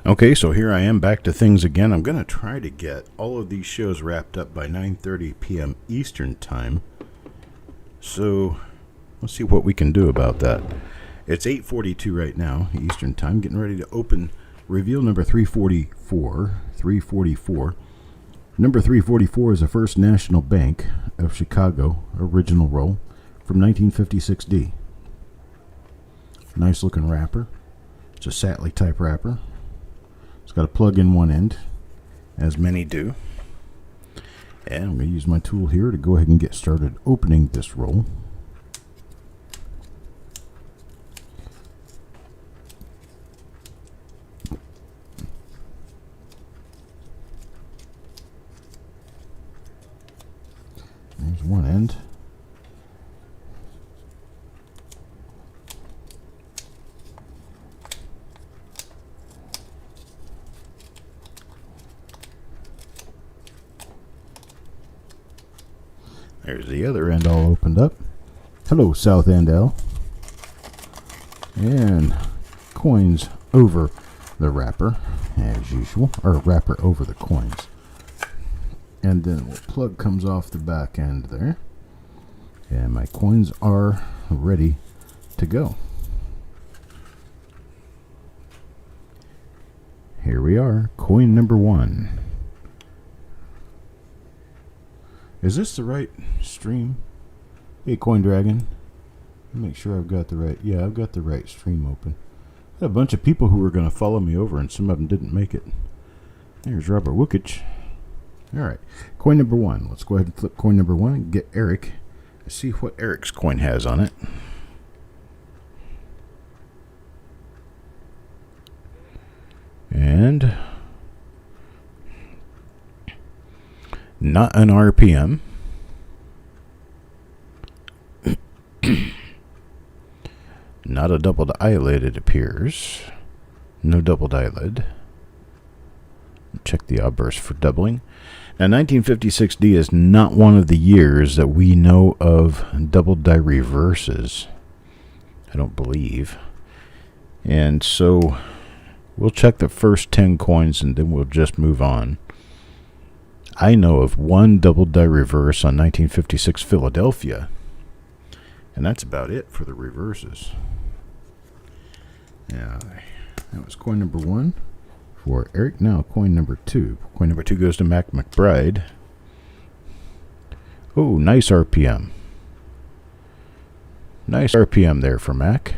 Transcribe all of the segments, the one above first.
Okay, so here I am back to things again. I'm going to try to get all of these shows wrapped up by 9:30 p.m. Eastern Time. So let's see what we can do about that. It's 8:42 right now, Eastern Time. Getting ready to open reveal number 344. 344. Number 344 is the First National Bank of Chicago original roll from 1956D. Nice looking wrapper. It's a Satley type wrapper. It's got a plug in one end, as many do. And I'm going to use my tool here to go ahead and get started opening this roll. There's one end. There's the other end all opened up. Hello, South End L. And coins over the wrapper, as usual. Or wrapper over the coins. And then the plug comes off the back end there. And my coins are ready to go. Here we are, coin number 1. Is this the right stream? Hey, Coin Dragon. Make sure I've got the right... Yeah, I've got the right stream open. I had a bunch of people who were going to follow me over, and some of them didn't make it. There's Robert Wookich. Alright, coin number 1. Let's go ahead and flip coin number 1 and get Eric. Let's see what Eric's coin has on it. And... not an RPM. Not a doubled eyelid, it appears. No doubled eyelid. Check the obverse for doubling. Now, 1956D is not one of the years that we know of double die reverses. I don't believe. And so we'll check the first 10 coins and then we'll just move on. I know of one double die reverse on 1956 Philadelphia. And that's about it for the reverses. Now, that was coin number 1 for Eric. Now, coin number 2. Coin number 2 goes to Mac McBride. Oh, nice RPM. Nice RPM there for Mac.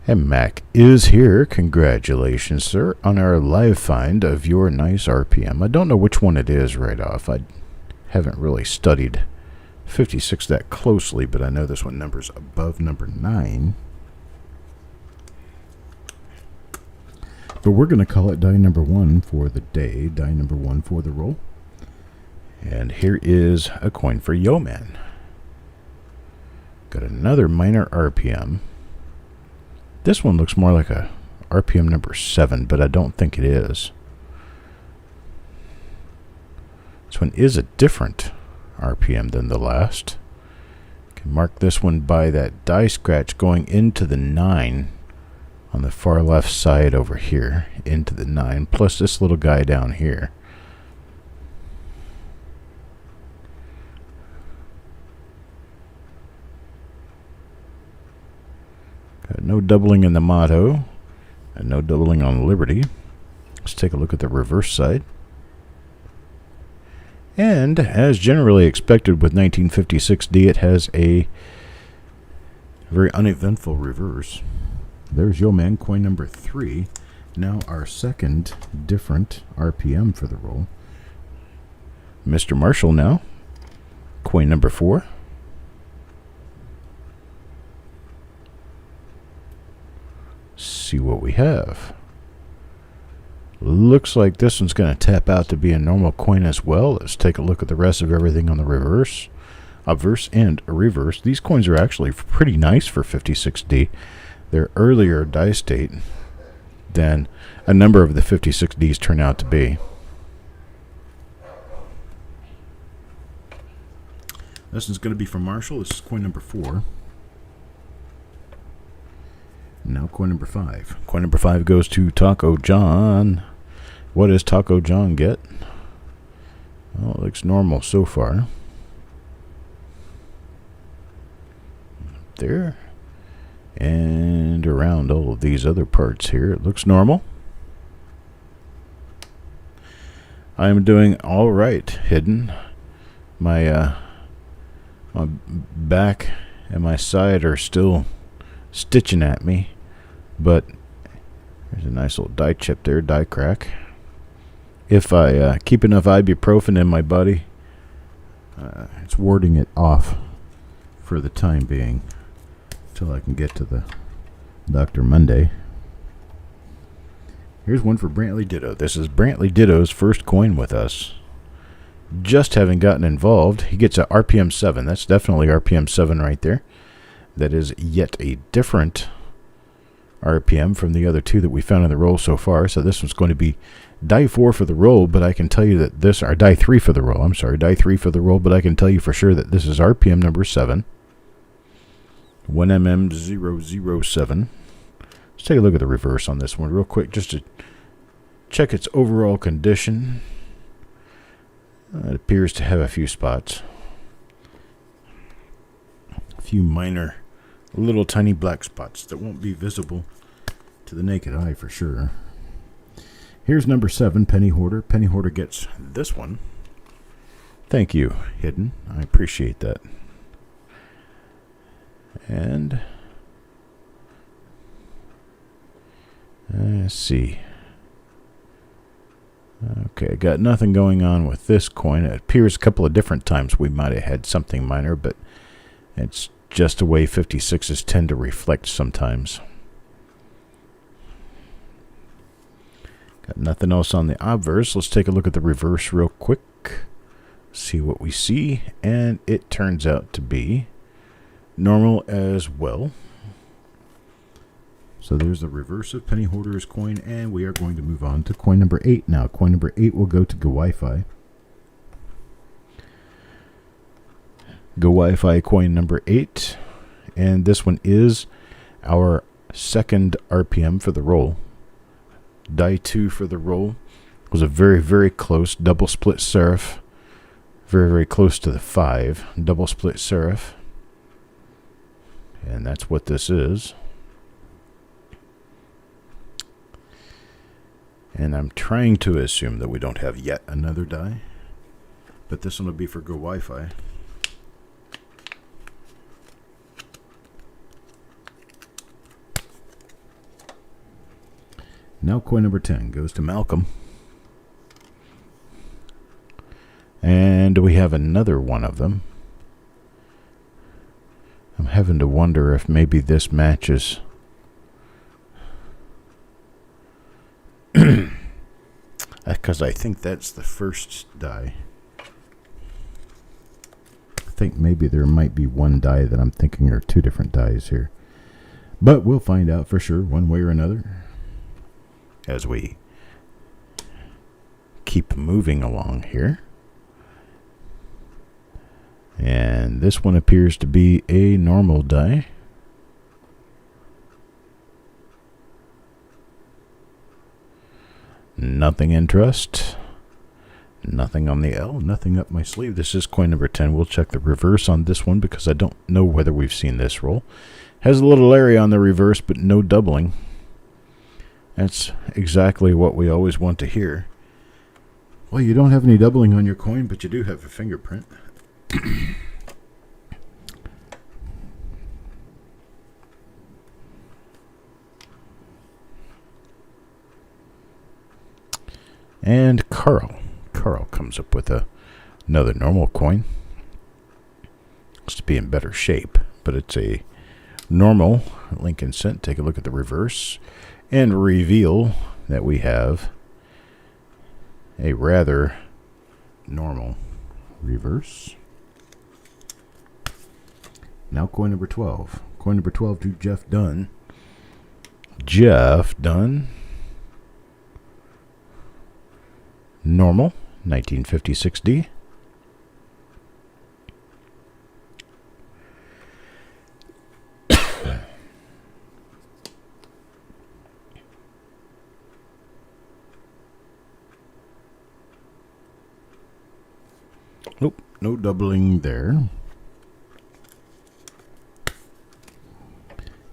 And Mac is here. Congratulations, sir, on our live find of your nice RPM. I don't know which one it is right off. I haven't really studied 56 that closely, but I know this one number's above number 9. But we're going to call it die number 1 for the day, die number 1 for the roll. And here is a coin for Yeoman. Got another minor RPM. This one looks more like a RPM number 7, but I don't think it is. This one is a different RPM than the last. Can mark this one by that die scratch going into the 9 on the far left side over here, into the 9, plus this little guy down here. Got no doubling in the motto, and no doubling on Liberty. Let's take a look at the reverse side. And, as generally expected with 1956D, it has a very uneventful reverse. There's Yeoman, coin number 3. Now our second different RPM for the roll. Mr. Marshall now, coin number 4. See what we have. Looks like this one's going to tap out to be a normal coin as well. Let's take a look at the rest of everything on the reverse. Obverse and a reverse. These coins are actually pretty nice for 56D. They're earlier die state than a number of the 56Ds turn out to be. This is going to be from Marshall. This is coin number 4. Now coin number 5. Coin number 5 goes to Taco John. What does Taco John get? Well, it looks normal so far. There. And around all of these other parts here, it looks normal. I'm doing all right, hidden. My back and my side are still stitching at me, but there's a nice little die chip there, die crack. If I keep enough ibuprofen in my body, it's warding it off for the time being until I can get to the Dr. Monday. Here's one for Brantley Ditto. This is Brantley Ditto's first coin with us. Just having gotten involved, he gets a RPM 7. That's definitely RPM 7 right there. That is yet a different RPM from the other two that we found in the roll so far. So this one's going to be die 4 for the roll, but I can tell you that this, or die 3 for the roll. I'm sorry, die 3 for the roll, but I can tell you for sure that this is RPM number 7. 1mm007. Let's take a look at the reverse on this one real quick just to check its overall condition. It appears to have a few spots. A few minor, little tiny black spots that won't be visible to the naked eye for sure. Here's number 7, Penny Hoarder. Penny Hoarder gets this one. Thank you, Hidden. I appreciate that. And let's see. Okay, got nothing going on with this coin. It appears a couple of different times we might have had something minor, but it's just the way 56s tend to reflect sometimes. Got nothing else on the obverse. Let's take a look at the reverse real quick. See what we see, and it turns out to be normal as well. So there's the reverse of Penny Hoarder's coin, and we are going to move on to coin number 8 now. Coin number 8 will go to Go Wi-Fi. Go Wi-Fi coin number 8, and this one is our second RPM for the roll. Die 2 for the roll. It was a very, very close double split serif. Very, very close to the 5 double split serif. And that's what this is. And I'm trying to assume that we don't have yet another die. But this one will be for Go Wi-Fi. Now coin number 10 goes to Malcolm. And we have another one of them. I'm having to wonder if maybe this matches. Because I think that's the first die. I think maybe there might be one die that I'm thinking are two different dies here. But we'll find out for sure one way or another as we keep moving along here. And this one appears to be a normal die. Nothing in trust. Nothing on the L. Nothing up my sleeve. This is coin number 10. We'll check the reverse on this one because I don't know whether we've seen this roll. Has a little area on the reverse, but no doubling. That's exactly what we always want to hear. Well, you don't have any doubling on your coin, but you do have a fingerprint. And Carl comes up with another normal coin. It's to be in better shape, but it's a normal Lincoln cent. Take a look at the reverse and reveal that we have a rather normal reverse. Now coin number 12. Coin number 12 to Jeff Dunn. Jeff Dunn. Normal, 1956D. Nope, no doubling there.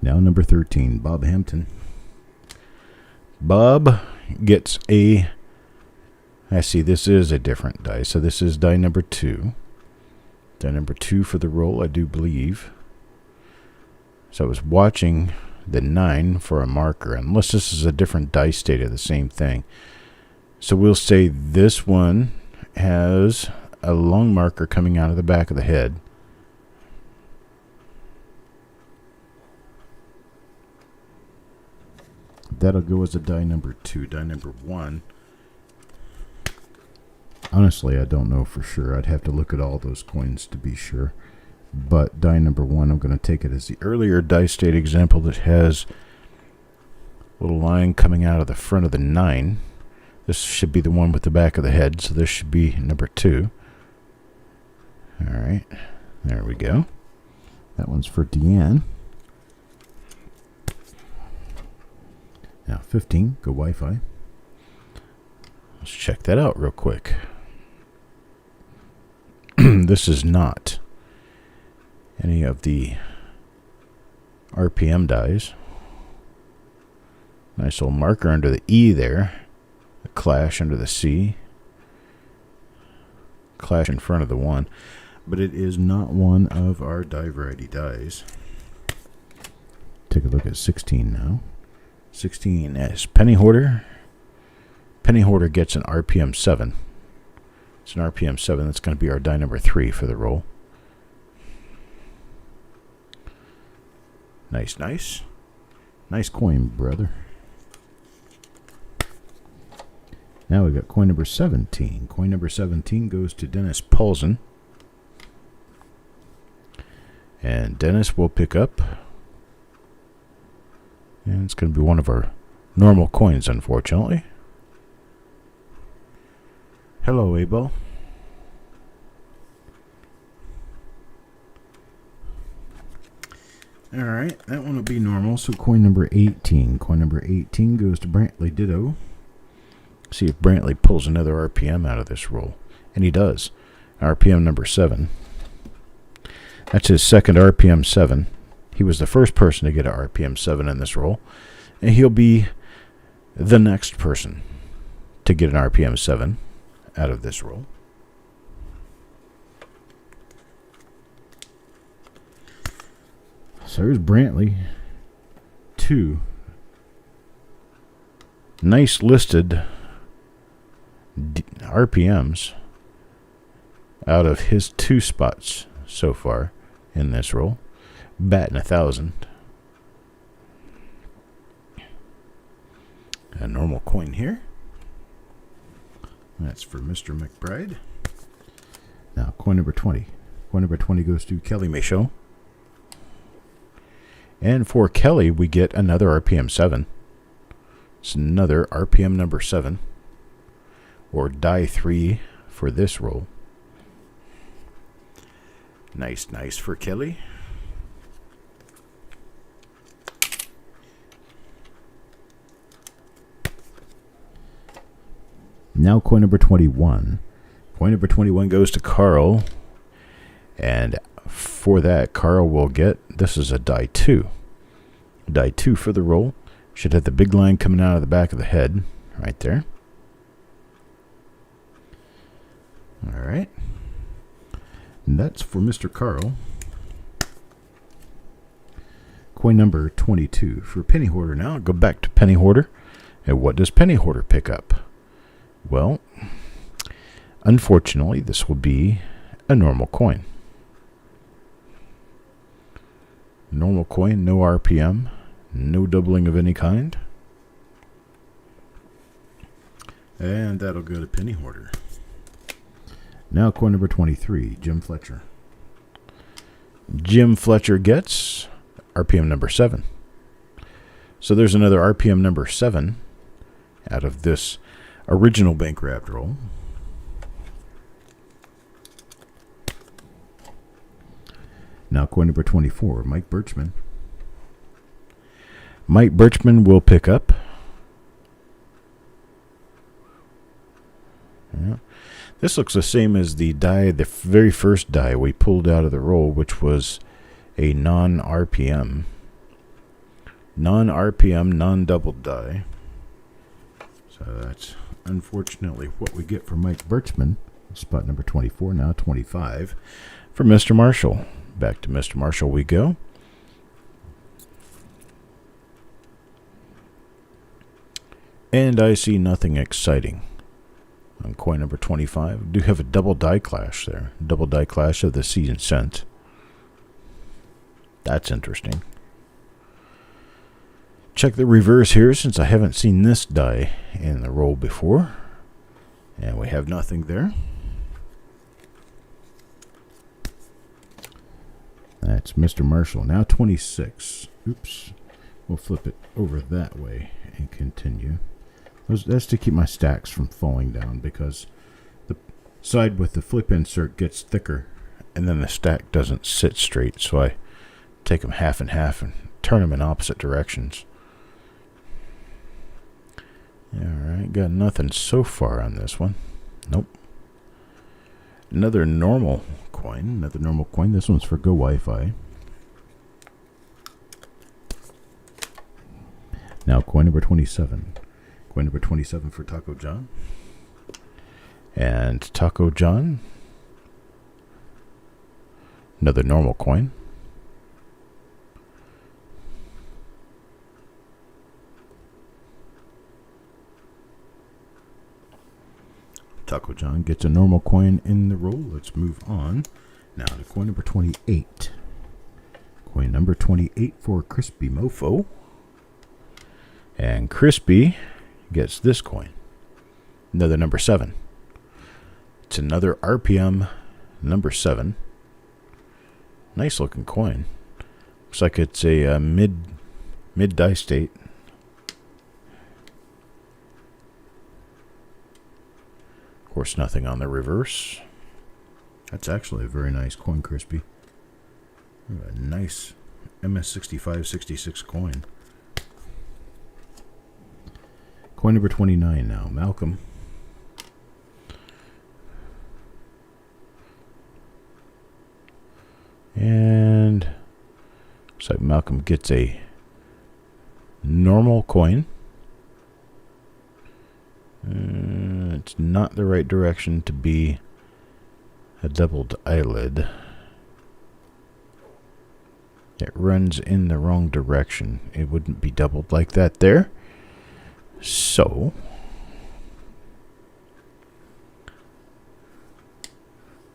Now number 13, Bob Hampton. Bob gets a, I see this is a different die, so this is die number 2. Die number 2 for the roll, I do believe. So I was watching the 9 for a marker, unless this is a different die state of the same thing. So we'll say this one has a long marker coming out of the back of the head. That'll go as a die number 2. Die number 1. Honestly, I don't know for sure. I'd have to look at all those coins to be sure. But die number 1, I'm going to take it as the earlier die state example that has a little line coming out of the front of the 9. This should be the one with the back of the head, so this should be number 2. Alright, there we go. That one's for Deanne. Now 15, go Wi-Fi. Let's check that out real quick. This is not any of the RPM dies. Nice little marker under the E there. A clash under the C. Clash in front of the 1. But it is not one of our die variety dies. Take a look at 16 now. 16 is Penny Hoarder. Penny Hoarder gets an RPM 7. It's an RPM 7. That's going to be our die number 3 for the roll. Nice, nice. Nice coin, brother. Now we've got coin number 17. Coin number 17 goes to Dennis Paulson. And Dennis will pick up. And it's going to be one of our normal coins, unfortunately. Hello, Abel. Alright, that one will be normal. So coin number 18. Coin number 18 goes to Brantley Ditto. See if Brantley pulls another RPM out of this roll. And he does. RPM number 7. That's his second RPM 7. He was the first person to get an RPM 7 in this roll. And he'll be the next person to get an RPM 7 out of this roll. So here's Brantley. 2 nice listed RPMs out of his 2 spots so far in this roll. Batting 1,000. A normal coin here. That's for Mr. McBride. Now, coin number 20. Coin number 20 goes to Kelly Michaud. And for Kelly, we get another RPM 7. It's another RPM number 7. Or die 3 for this roll. Nice, nice for Kelly. Now coin number 21. Coin number 21 goes to Carl. And for that, Carl will get, this is a die 2. Die 2 for the roll. Should have the big line coming out of the back of the head. Right there. Alright. And that's for Mr. Carl. Coin number 22 for Penny Hoarder now. I'll go back to Penny Hoarder. And what does Penny Hoarder pick up? Well, unfortunately, this will be a normal coin. Normal coin, no RPM, no doubling of any kind. And that'll go to Penny Hoarder. Now coin number 23, Jim Fletcher. Jim Fletcher gets RPM number 7. So there's another RPM number 7 out of this original bank wrapped roll. Now coin number 24, Mike Birchman. Mike Birchman will pick up. Yeah. This looks the same as the die, the very first die we pulled out of the roll, which was a non-RPM. Non-RPM, non-double die. So that's unfortunately what we get for Mike Birchman. Spot number 24, now 25 for Mr. Marshall. Back to Mr. Marshall we go. And I see nothing exciting on coin number 25. We do have a double die clash there. Double die clash of the season cent. That's interesting. Check the reverse here since I haven't seen this die in the roll before. And we have nothing there. That's Mr. Marshall. Now 26. Oops. We'll flip it over that way and continue. That's to keep my stacks from falling down because the side with the flip insert gets thicker and then the stack doesn't sit straight. So I take them half and half and turn them in opposite directions. Alright, got nothing so far on this one. Nope. Another normal coin. This one's for Go Wi-Fi. Now coin number 27. Coin number 27 for Taco John. And Taco John. Another normal coin. Taco John gets a normal coin in the roll. Let's move on. Now to coin number 28. Coin number 28 for Crispy Mofo. And Crispy gets this coin. Another number 7. It's another RPM number 7. Nice looking coin. Looks like it's a mid die state. Of course, nothing on the reverse. That's actually a very nice coin, Crispy. A nice MS6566 coin. Coin number 29 now, Malcolm. And looks like Malcolm gets a normal coin. It's not the right direction to be a doubled eyelid. It runs in the wrong direction. It wouldn't be doubled like that there. So,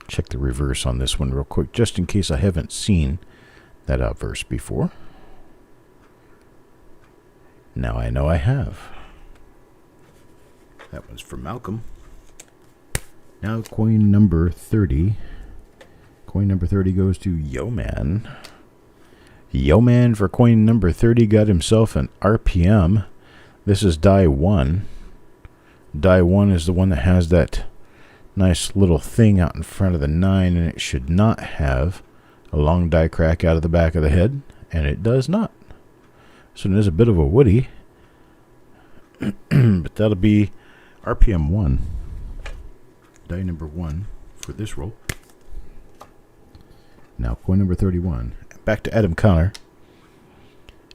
check the reverse on this one real quick, just in case I haven't seen that obverse before. Now I know I have. That one's for Malcolm. Now coin number 30. Coin number 30 goes to Yo Man. Yo Man for coin number 30 got himself an RPM. This is die 1. Die 1 is the one that has that nice little thing out in front of the 9, and it should not have a long die crack out of the back of the head, and it does not. So it is a bit of a woody, but that'll be RPM 1. Die number 1 for this roll. Now coin number 31. Back to Adam Connor.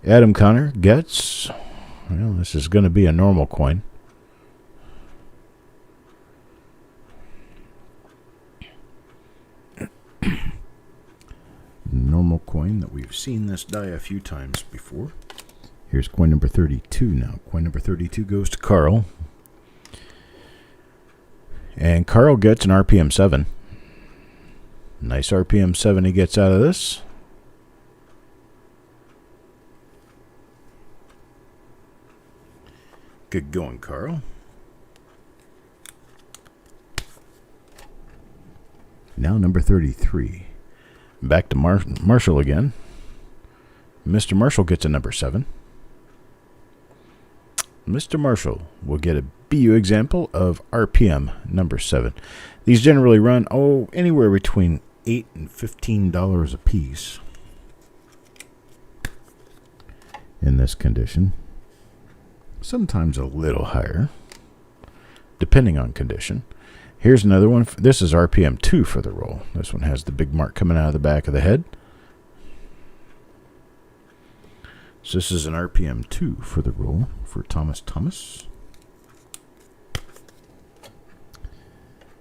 Adam Connor gets... Well, this is going to be a normal coin. Normal coin that we've seen this die a few times before. Here's coin number 32 now. Coin number 32 goes to Carl. And Carl gets an RPM 7. Nice RPM 7 he gets out of this. Good going, Carl. Now number 33. Back to Marshall again. Mr. Marshall gets a number 7. Mr. Marshall will get a BU example of RPM number 7. These generally run, anywhere between $8 and $15 a piece in this condition. Sometimes a little higher, depending on condition. Here's another one. This is RPM 2 for the roll. This one has the big mark coming out of the back of the head. So this is an RPM 2 for the roll for Thomas.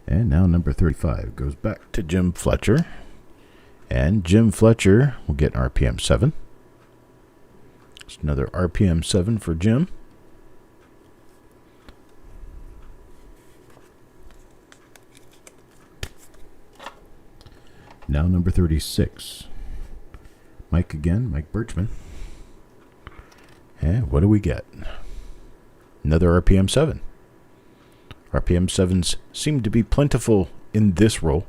And now number 35 goes back to Jim Fletcher. And Jim Fletcher will get an RPM 7. It's another RPM 7 for Jim. Now number 36. Mike again, Mike Birchman. And what do we get? Another RPM 7. RPM 7s seem to be plentiful in this roll.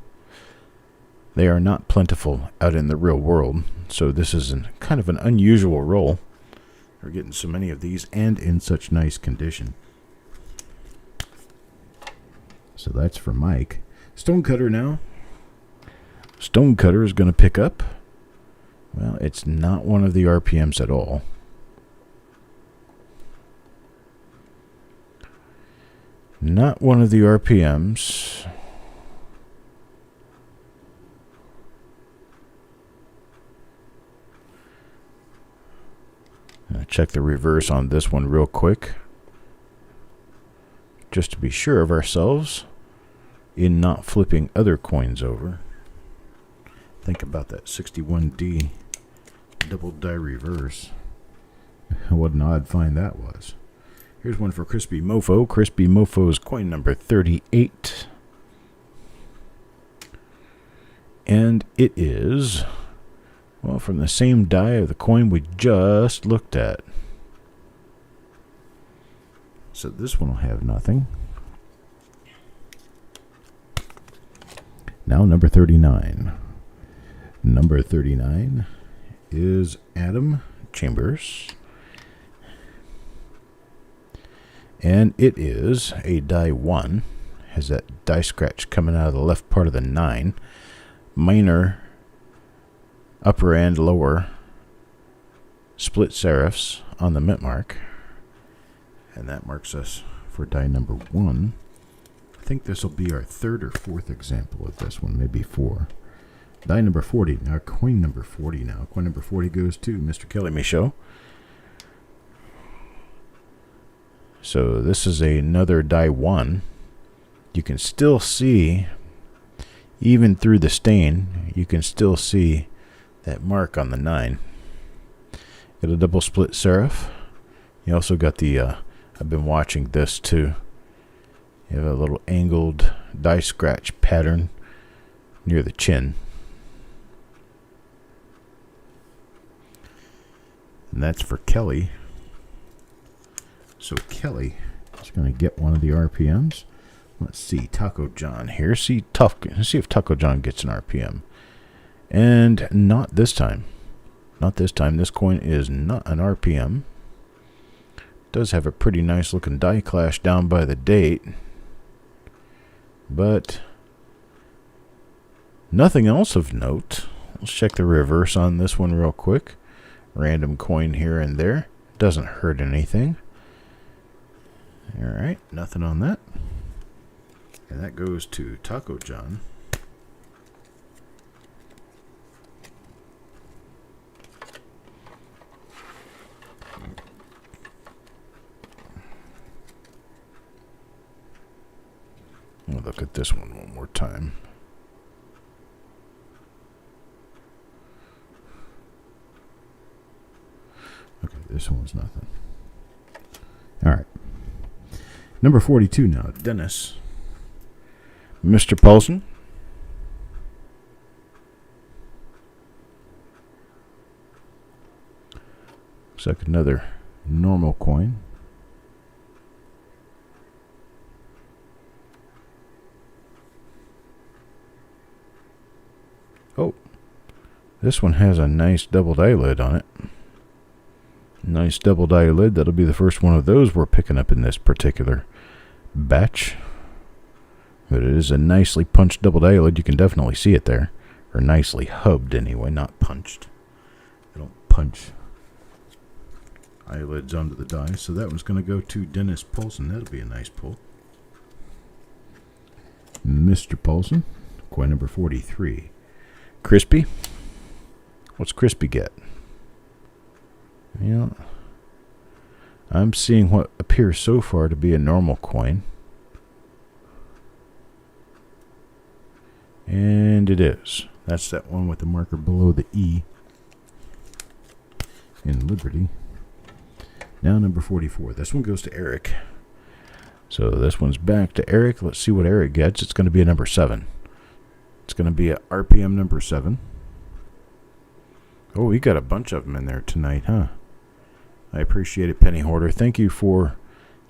They are not plentiful out in the real world, so this is kind of an unusual roll. We're getting so many of these and in such nice condition. So that's for Mike. Stonecutter now. Stonecutter is going to pick up. Well, it's not one of the RPMs at all. Not one of the RPMs. I'll check the reverse on this one real quick, just to be sure of ourselves in not flipping other coins over. Think about that 61D double die reverse. What an odd find that was. Here's one for Crispy Mofo. Crispy Mofo's coin number 38. And it is, well, from the same die of the coin we just looked at. So this one will have nothing. Now number 39. Number 39 is Adam Chambers. And it is a die 1. Has that die scratch coming out of the left part of the 9. Minor, upper and lower split serifs on the mint mark. And that marks us for die number 1. I think this will be our third or fourth example of this one, maybe 4. Die number 40. Now, coin number 40 now. Coin number 40 goes to Mr. Kelly Michaud. So this is another die 1. You can still see, even through the stain, you can still see that mark on the 9. Got a double split serif. You also got the, I've been watching this too. You have a little angled die scratch pattern near the chin. And that's for Kelly. So Kelly is going to get one of the RPMs. Let's see, Taco John here. Let's see if Taco John gets an RPM. And not this time. Not this time. This coin is not an RPM. Does have a pretty nice looking die clash down by the date. But nothing else of note. Let's check the reverse on this one real quick. Random coin here and there. Doesn't hurt anything. Alright, nothing on that. And that goes to Taco John. We'll look at this one more time. Okay, this one's nothing. Alright. Number 42 now, Dennis. Mr. Paulson. Looks like another normal coin. Oh, this one has a nice double die lid on it. Nice double die lid. That'll be the first one of those we're picking up in this particular batch. But it is a nicely punched double die lid. You can definitely see it there. Or nicely hubbed anyway, not punched. They don't punch eyelids onto the die. So that one's going to go to Dennis Paulson. That'll be a nice pull. Mr. Paulson, coin number 43. Crispy. What's Crispy get? Yeah, I'm seeing what appears so far to be a normal coin. And it is. That's that one with the marker below the E in Liberty. Now number 44. This one goes to Eric. So this one's back to Eric. Let's see what Eric gets. It's going to be a number 7. It's going to be a RPM number 7. Oh, we got a bunch of them in there tonight, huh? I appreciate it, Penny Hoarder. Thank you for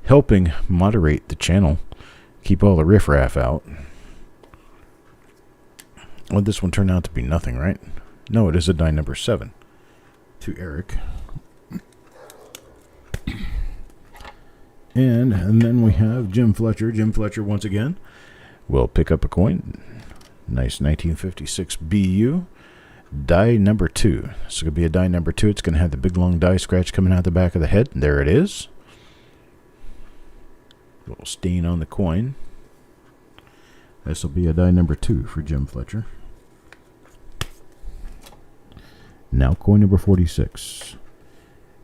helping moderate the channel. Keep all the riffraff out. Well, this one turned out to be nothing, right? No, it is a die number 7 to Eric. And then we have Jim Fletcher. Jim Fletcher, once again, will pick up a coin. Nice 1956 BU. Die number 2. This is going to be a die number 2. It's going to have the big long die scratch coming out the back of the head. There it is. A little stain on the coin. This will be a die number 2 for Jim Fletcher. Now coin number 46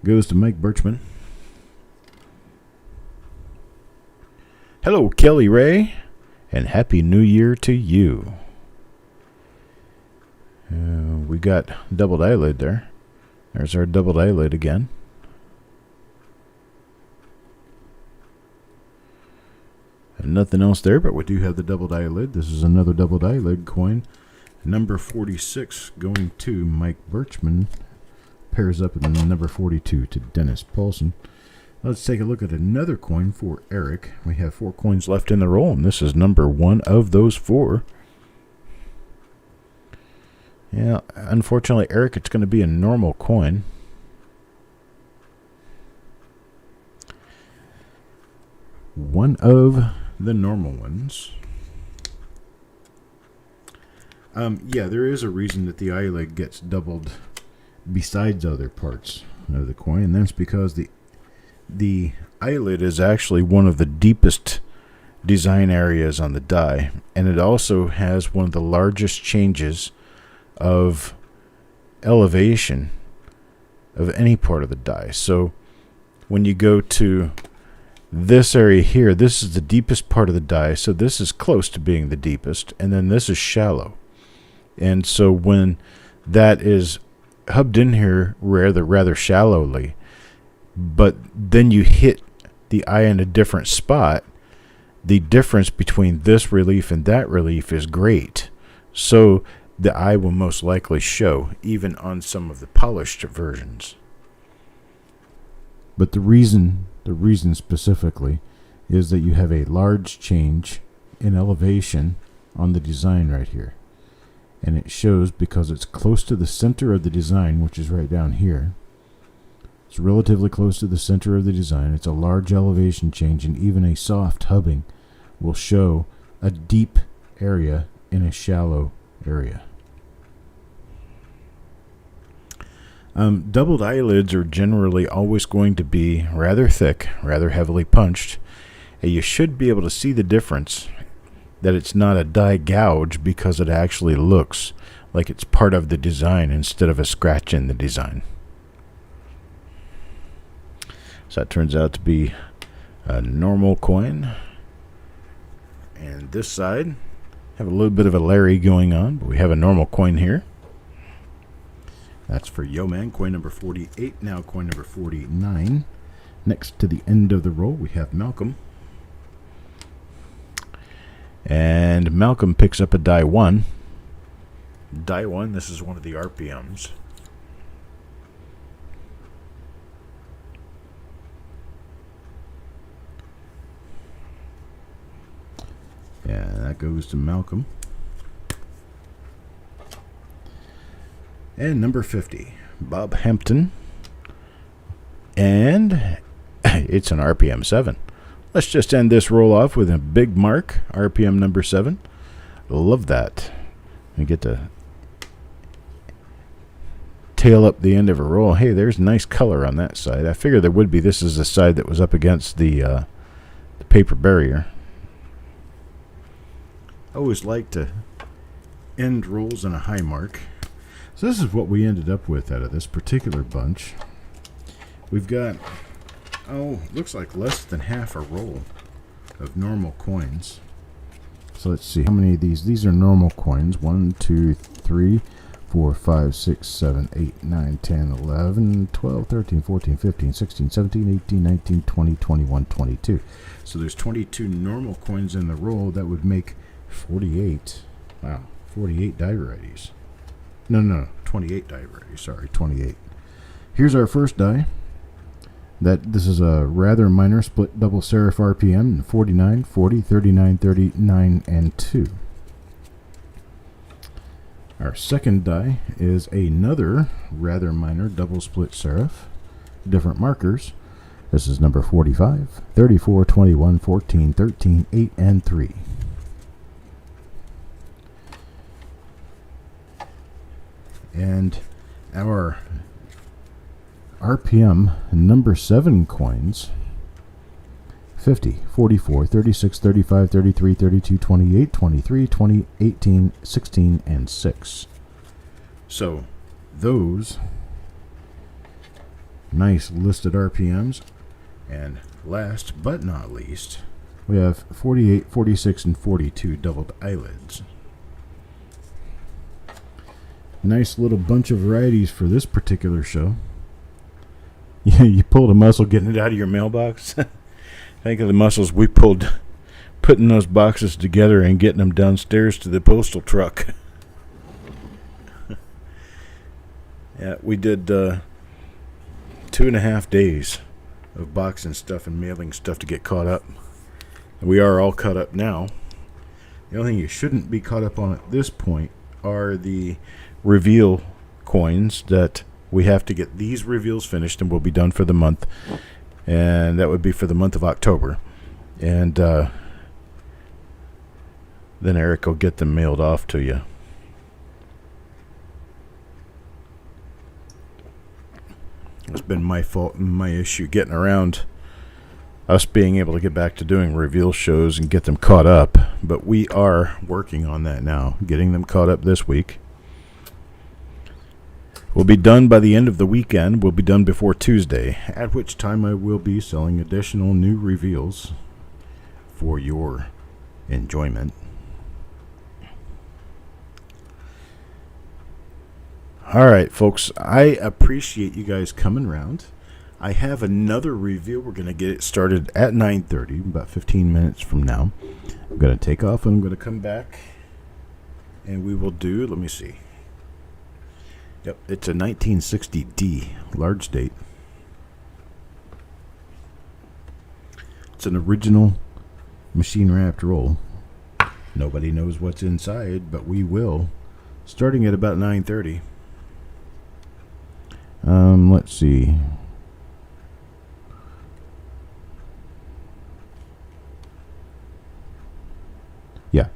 goes to Mike Birchman. Hello, Kelly Ray, and Happy New Year to you. We got doubled eyelid there. There's our doubled eyelid again. And nothing else there, but we do have the doubled eyelid. This is another doubled eyelid coin. Number 46 going to Mike Birchman. Pairs up in the number 42 to Dennis Paulson. Let's take a look at another coin for Eric. We have 4 coins left in the roll, and this is number 1 of those 4. Yeah, unfortunately, Eric, it's going to be a normal coin. One of the normal ones. Yeah, there is a reason that the eyelid gets doubled besides other parts of the coin, and that's because the eyelid is actually one of the deepest design areas on the die, and it also has one of the largest changes of elevation of any part of the die. So when you go to this area here, this is the deepest part of the die, so this is close to being the deepest, and then this is shallow. And so when that is hubbed in here rather shallowly, but then you hit the eye in a different spot, the difference between this relief and that relief is great. So the eye will most likely show, even on some of the polished versions. But the reason specifically is that you have a large change in elevation on the design right here. And it shows because it's close to the center of the design, which is right down here. It's relatively close to the center of the design. It's a large elevation change, and even a soft hubbing will show a deep area in a shallow area. Doubled eyelids are generally always going to be rather thick, rather heavily punched, and you should be able to see the difference, that it's not a die gouge, because it actually looks like it's part of the design instead of a scratch in the design. So that turns out to be a normal coin. And this side, have a little bit of a Larry going on, but we have a normal coin here. That's for Yo Man, coin number 48. Now coin number 49. Next to the end of the roll, we have Malcolm. And Malcolm picks up a die 1. Die 1, this is one of the RPMs. Yeah, that goes to Malcolm. And number 50, Bob Hampton. And it's an RPM 7. Let's just end this roll off with a big mark, RPM number 7. Love that. We get to tail up the end of a roll. Hey, there's nice color on that side. I figured there would be. This is the side that was up against the paper barrier. I always like to end rolls in a high mark. So this is what we ended up with out of this particular bunch. We've got, looks like less than half a roll of normal coins. So let's see how many of these. These are normal coins. 1, 2, 3, 4, 5, 6, 7, 8, 9, 10, 11, 12, 13, 14, 15, 16, 17, 18, 19, 20, 21, 22. So there's 22 normal coins in the roll. That would make 48. Wow, 48 die varieties. No, 28 die varieties. Sorry, 28. Here's our first die. This is a rather minor split double serif RPM, 49, 40, 39, 39, and 2. Our second die is another rather minor double split serif, different markers. This is number 45, 34, 21, 14, 13, 8, and 3. And our RPM number 7 coins, 50, 44, 36, 35, 33, 32, 28, 23, 20, 18, 16, and 6. So those nice listed RPMs. And last but not least, we have 48, 46, and 42 doubled eyelids. Nice little bunch of varieties for this particular show. Yeah, you pulled a muscle getting it out of your mailbox. Think of the muscles we pulled putting those boxes together and getting them downstairs to the postal truck. Yeah, we did 2.5 days of boxing stuff and mailing stuff to get caught up. We are all caught up now. The only thing you shouldn't be caught up on at this point are the reveal coins that we have to get these reveals finished and we'll be done for the month. And that would be for the month of October. And then Eric will get them mailed off to you. It's been my fault and my issue getting around us being able to get back to doing reveal shows and get them caught up. But we are working on that now, getting them caught up this week. We'll be done by the end of the weekend. We'll be done before Tuesday, at which time I will be selling additional new reveals for your enjoyment. All right, folks, I appreciate you guys coming around. I have another reveal. We're going to get it started at 9:30, about 15 minutes from now. I'm going to take off and I'm going to come back and we will do, let me see. Yep, it's a 1960D, large date. It's an original machine-wrapped roll. Nobody knows what's inside, but we will. Starting at about 9:30. Let's see. Yeah,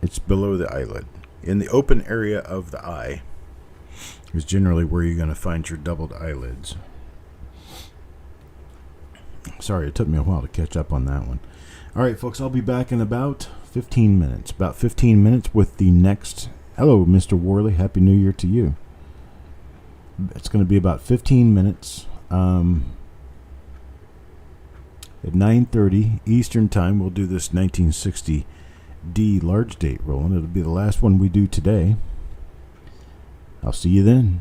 it's below the eyelid. In the open area of the eye is generally where you're going to find your doubled eyelids. Sorry, it took me a while to catch up on that one. All right, folks, I'll be back in about 15 minutes. About 15 minutes with the next... Hello, Mr. Worley. Happy New Year to you. It's going to be about 15 minutes. At 9:30 Eastern Time, we'll do this 1960 D large date roll, and it'll be the last one we do today. I'll see you then.